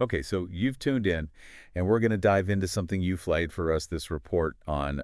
Okay, so you've tuned in, and we're going to dive into something you flagged for us, this report on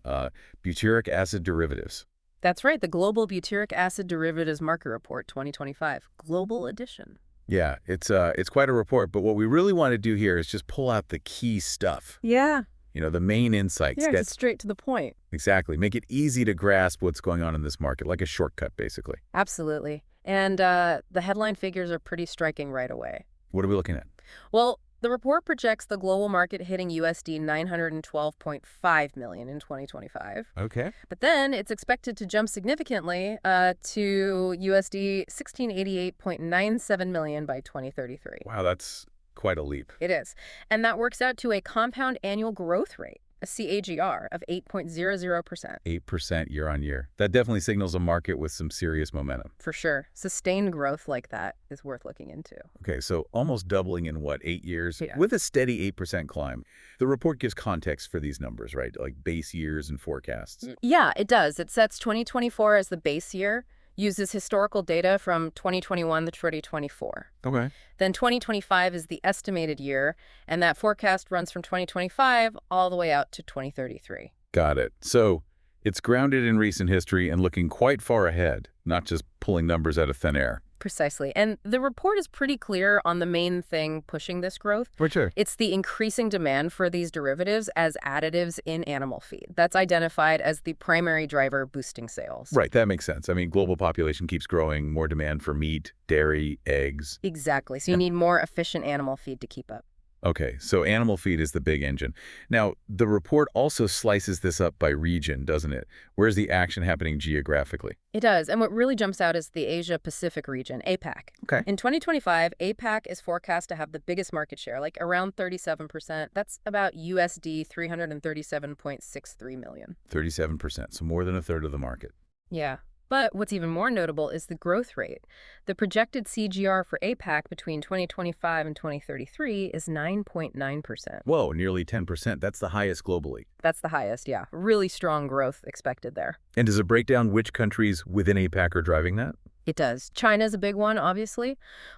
butyric acid derivatives. That's right, the Global Butyric Acid Derivatives Market Report 2025, Global Edition. Yeah, it's quite a report, but what we really want to do here is just pull out the key stuff, Yeah, the main insights. yeah, just straight to the point. Exactly, make it easy to grasp what's going on in this market, like a shortcut, basically. Absolutely. And the headline figures are pretty striking right away. What are we looking at? Well, the report projects the global market hitting USD 912.5 million in 2025. Okay. But then it's expected to jump significantly to USD 1688.97 million by 2033. Wow, that's quite a leap. It is. And that works out to a compound annual growth rate, a CAGR, of 8.00%. 8% year on year. That definitely signals a market with some serious momentum. For sure. Sustained growth like that is worth looking into. Okay, so almost doubling in what, 8 years? Yeah. With a steady 8% climb. The report gives context for these numbers, right? Like base years and forecasts. Yeah, it does. It sets 2024 as the base year, uses historical data from 2021 to 2024. Okay. Then 2025 is the estimated year, and that forecast runs from 2025 all the way out to 2033. Got it. So it's grounded in recent history and looking quite far ahead, not just pulling numbers out of thin air. Precisely. And the report is pretty clear on the main thing pushing this growth. For sure. It's the increasing demand for these derivatives as additives in animal feed. That's identified as the primary driver boosting sales. Right, that makes sense. I mean, global population keeps growing, more demand for meat, dairy, eggs. Exactly. So you need more efficient animal feed to keep up. Okay, so animal feed is the big engine. Now, the report also slices this up by region, doesn't it? Where's the action happening geographically? It does. And what really jumps out is the Asia-Pacific region, APAC. Okay. In 2025, APAC is forecast to have the biggest market share, like around 37%. That's about USD 337.63 million. 37%, so more than a third of the market. Yeah. But what's even more notable is the growth rate. The projected CGR for APAC between 2025 and 2033 is 9.9%. Whoa, nearly 10%. That's the highest globally. That's the highest, yeah. Really strong growth expected there. And does it break down which countries within APAC are driving that? It does. China's a big one, obviously,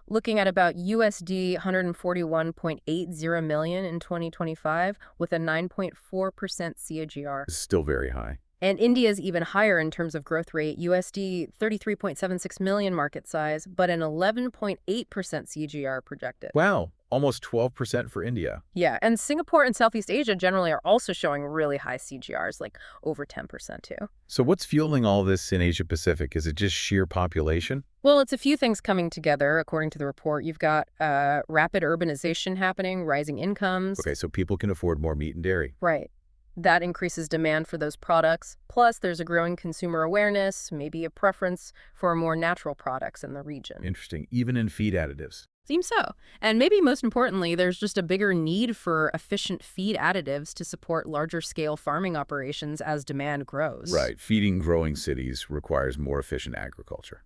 looking at about USD 141.80 million in 2025 with a 9.4% CAGR. It's still very high. And India's even higher in terms of growth rate, USD 33.76 million market size, but an 11.8% CGR projected. Wow, almost 12% for India. Yeah, and Singapore and Southeast Asia generally are also showing really high CGRs, like over 10% too. So what's fueling all this in Asia Pacific? Is it just sheer population? Well, it's a few things coming together, according to the report. You've got rapid urbanization happening, rising incomes. Okay, so people can afford more meat and dairy. Right. That increases demand for those products. Plus, there's a growing consumer awareness, maybe a preference for more natural products in the region. Interesting, even in feed additives. Seems so. And maybe most importantly, there's just a bigger need for efficient feed additives to support larger scale farming operations as demand grows. Right, feeding growing cities requires more efficient agriculture.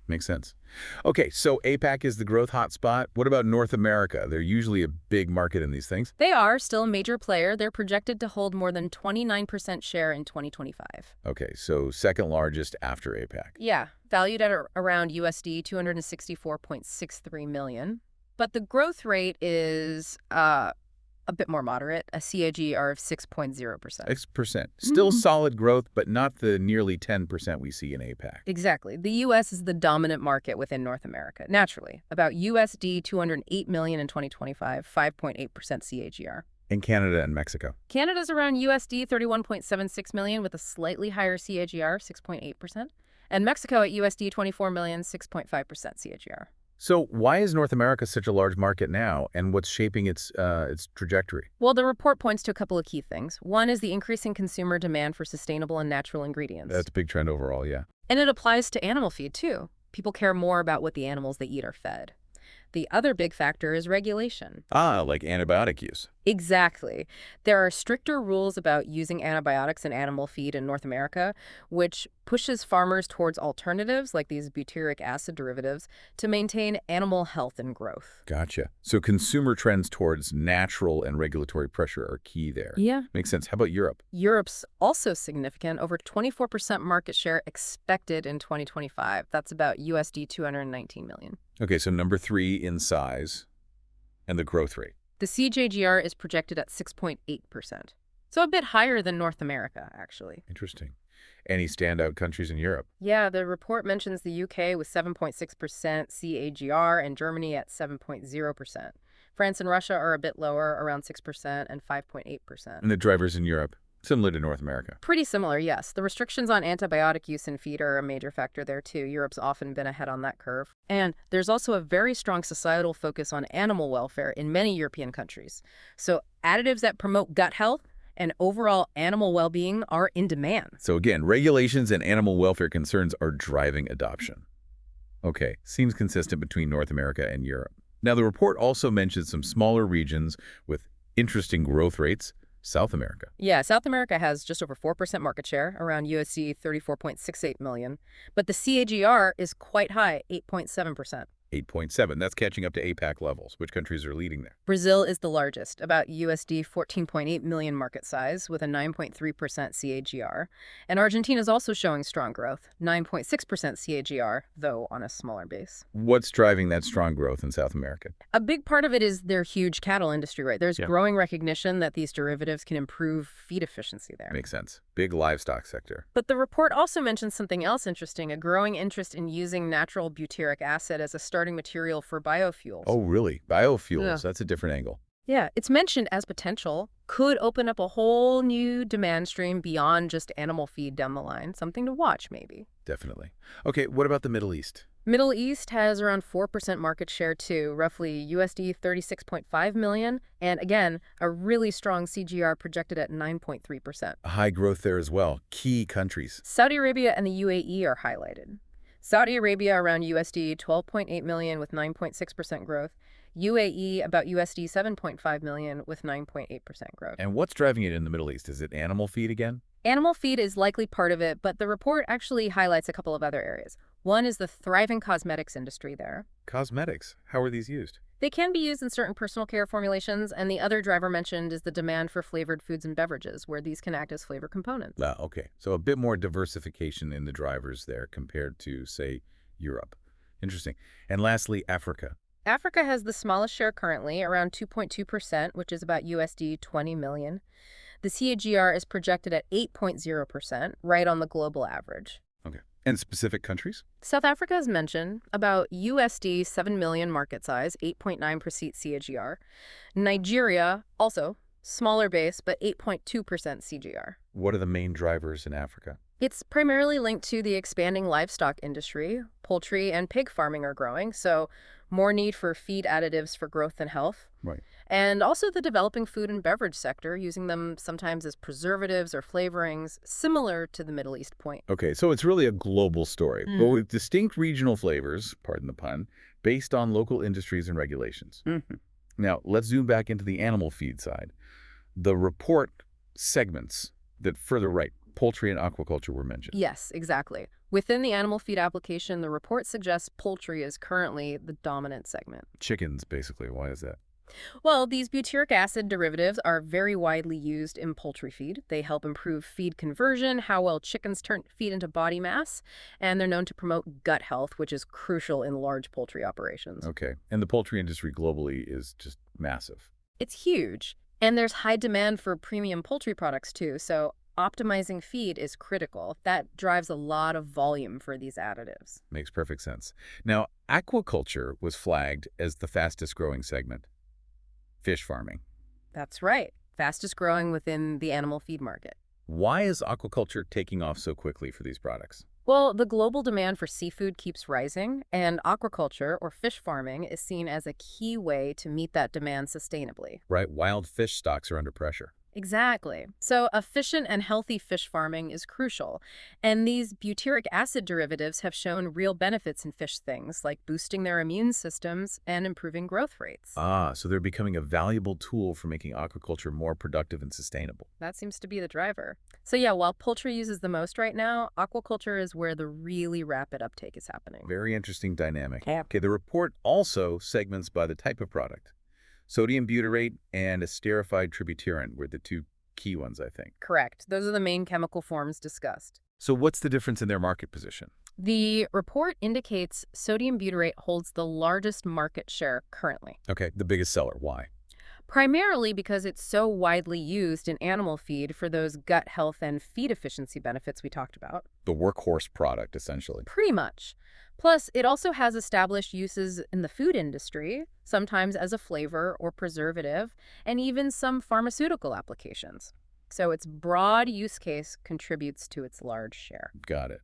Makes sense. Okay, so APAC is the growth hotspot. What about North America? They're usually a big market in these things. They are still a major player. They're projected to hold more than 29% share in 2025. Okay, so second largest after APAC. Yeah, valued at around USD 264.63 million. But the growth rate is a bit more moderate, a CAGR of 6.0%. 6%. Still solid growth, but not the nearly 10% we see in APAC. Exactly. The U.S. is the dominant market within North America, naturally. About USD 208 million in 2025, 5.8% CAGR. In Canada and Mexico. Canada's around USD 31.76 million with a slightly higher CAGR, 6.8%. And Mexico at USD 24 million, 6.5% CAGR. So why is North America such a large market now, and what's shaping its trajectory? Well, the report points to a couple of key things. One is the increasing consumer demand for sustainable and natural ingredients. That's a big trend overall, yeah. And it applies to animal feed, too. People care more about what the animals they eat are fed. The other big factor is regulation. Ah, like antibiotic use. Exactly. There are stricter rules about using antibiotics in animal feed in North America, which pushes farmers towards alternatives like these butyric acid derivatives to maintain animal health and growth. Gotcha. So consumer trends towards natural and regulatory pressure are key there. Yeah. Makes sense. How about Europe? Europe's also significant, over 24% market share expected in 2025. That's about USD 219 million. Okay, so number 3 in size and the growth rate. The CAGR is projected at 6.8%. So a bit higher than North America, actually. Interesting. Any standout countries in Europe? Yeah, the report mentions the UK with 7.6% CAGR and Germany at 7.0%. France and Russia are a bit lower, around 6% and 5.8%. And the drivers in Europe? Similar to North America. Pretty similar, yes. The restrictions on antibiotic use in feed are a major factor there, too. Europe's often been ahead on that curve. And there's also a very strong societal focus on animal welfare in many European countries. So additives that promote gut health and overall animal well-being are in demand. So again, regulations and animal welfare concerns are driving adoption. Okay, seems consistent between North America and Europe. Now, the report also mentions some smaller regions with interesting growth rates. South America. Yeah, South America has just over 4% market share, around USD 34.68 million. But the CAGR is quite high, 8.7%. 8.7. That's catching up to APAC levels. Which countries are leading there? Brazil is the largest, about USD 14.8 million market size with a 9.3% CAGR. And Argentina is also showing strong growth, 9.6% CAGR, though on a smaller base. What's driving that strong growth in South America? A big part of it is their huge cattle industry, right? There's growing recognition that these derivatives can improve feed efficiency there. Makes sense. Big livestock sector. But the report also mentions something else interesting, a growing interest in using natural butyric acid as a starting material for biofuels. Oh, really? Biofuels. Yeah. That's a different angle. Yeah, it's mentioned as potential, could open up a whole new demand stream beyond just animal feed down the line. Something to watch, maybe. Definitely. Okay, what about the Middle East? Middle East has around 4% market share too, roughly USD 36.5 million, and again, a really strong CGR projected at 9.3%. High growth there as well. Key countries. Saudi Arabia and the UAE are highlighted. Saudi Arabia around USD 12.8 million with 9.6% growth. UAE about USD 7.5 million with 9.8% growth. And what's driving it in the Middle East? Is it animal feed again? Animal feed is likely part of it, but the report actually highlights a couple of other areas. One is the thriving cosmetics industry there. Cosmetics. How are these used? They can be used in certain personal care formulations, and the other driver mentioned is the demand for flavored foods and beverages, where these can act as flavor components. Okay. So a bit more diversification in the drivers there compared to, say, Europe. Interesting. And lastly, Africa. Africa has the smallest share currently, around 2.2%, which is about USD 20 million. The CAGR is projected at 8.0%, right on the global average. Okay. And specific countries? South Africa is mentioned, about USD 7 million market size, 8.9% CAGR. Nigeria, also smaller base, but 8.2% CGR. What are the main drivers in Africa? It's primarily linked to the expanding livestock industry. Poultry and pig farming are growing, so more need for feed additives for growth and health. Right. And also the developing food and beverage sector, using them sometimes as preservatives or flavorings, similar to the Middle East point. Okay, so it's really a global story, but with distinct regional flavors, pardon the pun, based on local industries and regulations. Now, let's zoom back into the animal feed side. The report segments that further right, poultry and aquaculture were mentioned. Yes, exactly. Within the animal feed application, the report suggests poultry is currently the dominant segment. Chickens, basically. Why is that? Well, these butyric acid derivatives are very widely used in poultry feed. They help improve feed conversion, how well chickens turn feed into body mass, and they're known to promote gut health, which is crucial in large poultry operations. Okay, and the poultry industry globally is just massive. It's huge, and there's high demand for premium poultry products too, so optimizing feed is critical. That drives a lot of volume for these additives. Makes perfect sense. Now, aquaculture was flagged as the fastest growing segment. Fish farming. That's right. Fastest growing within the animal feed market. Why is aquaculture taking off so quickly for these products? Well, the global demand for seafood keeps rising, and aquaculture, or fish farming, is seen as a key way to meet that demand sustainably. Right, wild fish stocks are under pressure. Exactly. So efficient and healthy fish farming is crucial. And these butyric acid derivatives have shown real benefits in fish things, like boosting their immune systems and improving growth rates. So they're becoming a valuable tool for making aquaculture more productive and sustainable. That seems to be the driver. So yeah, while poultry uses the most right now, aquaculture is where the really rapid uptake is happening. Very interesting dynamic. Yeah. Okay, the report also segments by the type of product. Sodium butyrate and esterified tributyrant were the two key ones, I think. Correct. Those are the main chemical forms discussed. So what's the difference in their market position? The report indicates sodium butyrate holds the largest market share currently. Okay, the biggest seller. Why? primarily because it's so widely used in animal feed for those gut health and feed efficiency benefits we talked about. The workhorse product, essentially. Pretty much. Plus, it also has established uses in the food industry, sometimes as a flavor or preservative, and even some pharmaceutical applications. So its broad use case contributes to its large share. Got it.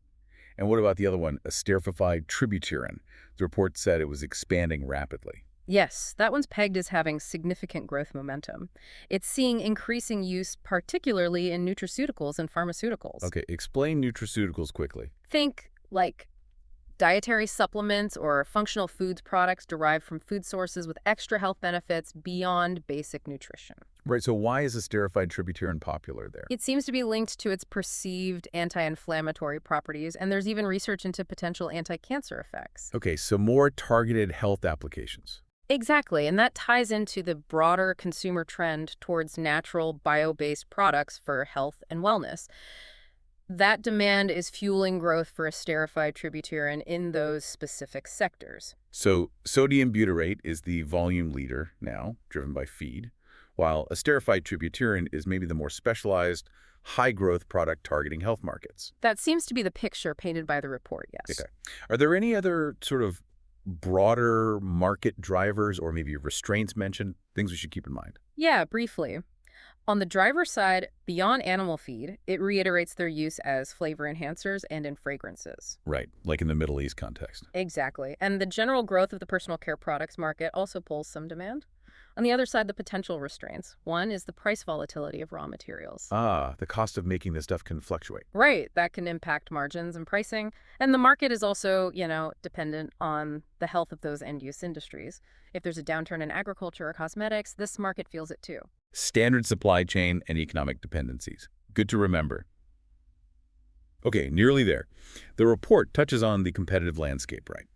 And what about the other one, esterified tributyrin? The report said it was expanding rapidly. Yes, that one's pegged as having significant growth momentum. It's seeing increasing use, particularly in nutraceuticals and pharmaceuticals. Okay, explain nutraceuticals quickly. Think like dietary supplements or functional foods products derived from food sources with extra health benefits beyond basic nutrition. Right, so why is esterified tributyrin popular there? It seems to be linked to its perceived anti-inflammatory properties, and there's even research into potential anti-cancer effects. Okay, so more targeted health applications. Exactly, and that ties into the broader consumer trend towards natural, bio-based products for health and wellness. That demand is fueling growth for esterified tributyrin in those specific sectors. So sodium butyrate is the volume leader now, driven by feed, while esterified tributyrin is maybe the more specialized, high-growth product targeting health markets. That seems to be the picture painted by the report, yes. Okay. Are there any other sort of broader market drivers or maybe restraints mentioned, things we should keep in mind? Yeah, briefly. On the driver's side, beyond animal feed, it reiterates their use as flavor enhancers and in fragrances. Right, like in the Middle East context. Exactly. And the general growth of the personal care products market also pulls some demand. On the other side, the potential restraints. One is the price volatility of raw materials. Ah, the cost of making this stuff can fluctuate. Right, that can impact margins and pricing. And the market is also, dependent on the health of those end-use industries. If there's a downturn in agriculture or cosmetics, this market feels it too. Standard supply chain and economic dependencies. Good to remember. Okay, nearly there. The report touches on the competitive landscape, right?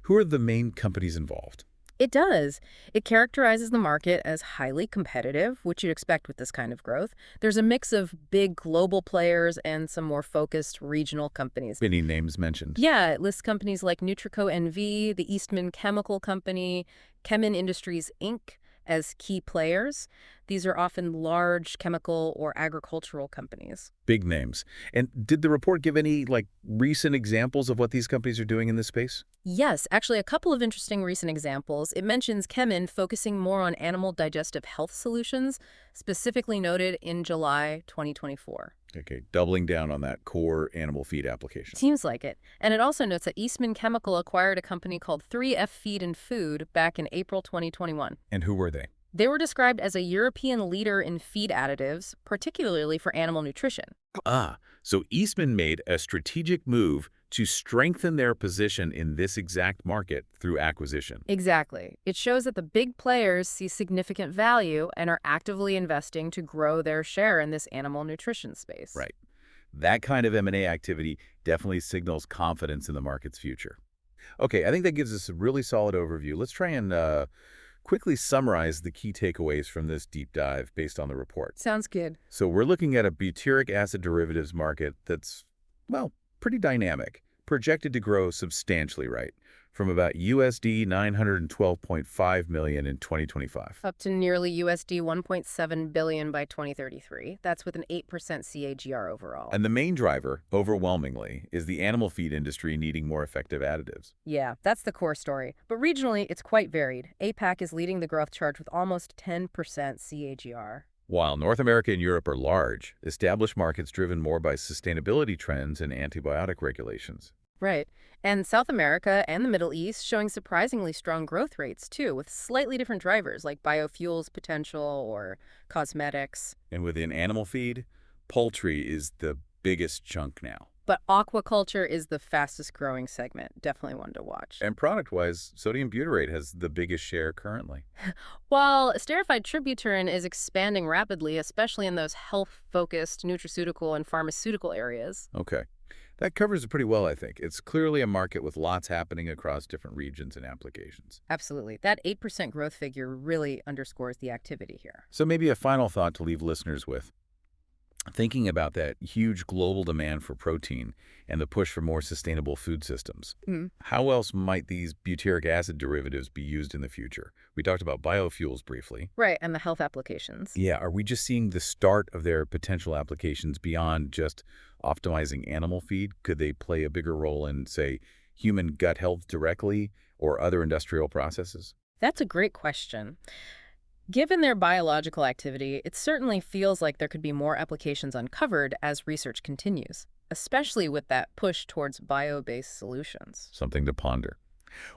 Who are the main companies involved? It does. It characterizes the market as highly competitive, which you'd expect with this kind of growth. There's a mix of big global players and some more focused regional companies. Any names mentioned? Yeah, it lists companies like Nutrico NV, the Eastman Chemical Company, Chemin Industries Inc. as key players. These are often large chemical or agricultural companies. Big names. And did the report give any, recent examples of what these companies are doing in this space? Yes, actually a couple of interesting recent examples. It mentions Chemin focusing more on animal digestive health solutions, specifically noted in July 2024. Okay, doubling down on that core animal feed application. Seems like it. And it also notes that Eastman Chemical acquired a company called 3F Feed and Food back in April 2021. And who were they? They were described as a European leader in feed additives, particularly for animal nutrition. Ah, so Eastman made a strategic move to strengthen their position in this exact market through acquisition. Exactly. It shows that the big players see significant value and are actively investing to grow their share in this animal nutrition space. Right. That kind of M&A activity definitely signals confidence in the market's future. Okay, I think that gives us a really solid overview. Let's try and quickly summarize the key takeaways from this deep dive based on the report. Sounds good. So we're looking at a butyric acid derivatives market that's, well, pretty dynamic, projected to grow substantially, right? From about USD 912.5 million in 2025. Up to nearly USD 1.7 billion by 2033. That's with an 8% CAGR overall. And the main driver, overwhelmingly, is the animal feed industry needing more effective additives. Yeah, that's the core story. But regionally, it's quite varied. APAC is leading the growth charge with almost 10% CAGR. While North America and Europe are large, established markets driven more by sustainability trends and antibiotic regulations. Right. And South America and the Middle East showing surprisingly strong growth rates, too, with slightly different drivers like biofuels potential or cosmetics. And within animal feed, poultry is the biggest chunk now. But aquaculture is the fastest growing segment. Definitely one to watch. And product-wise, sodium butyrate has the biggest share currently. While esterified tributyrin is expanding rapidly, especially in those health-focused nutraceutical and pharmaceutical areas. Okay. That covers it pretty well, I think. It's clearly a market with lots happening across different regions and applications. Absolutely. That 8% growth figure really underscores the activity here. So maybe a final thought to leave listeners with. Thinking about that huge global demand for protein and the push for more sustainable food systems, Mm. how else might these butyric acid derivatives be used in the future? We talked about biofuels briefly. Right, and the health applications. Yeah, are we just seeing the start of their potential applications beyond just optimizing animal feed? Could they play a bigger role in, say, human gut health directly or other industrial processes? That's a great question. Given their biological activity, it certainly feels like there could be more applications uncovered as research continues, especially with that push towards bio-based solutions. Something to ponder.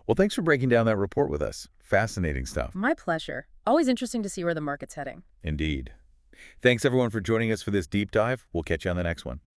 Well, thanks for breaking down that report with us. Fascinating stuff. My pleasure. Always interesting to see where the market's heading. Indeed. Thanks, everyone, for joining us for this deep dive. We'll catch you on the next one.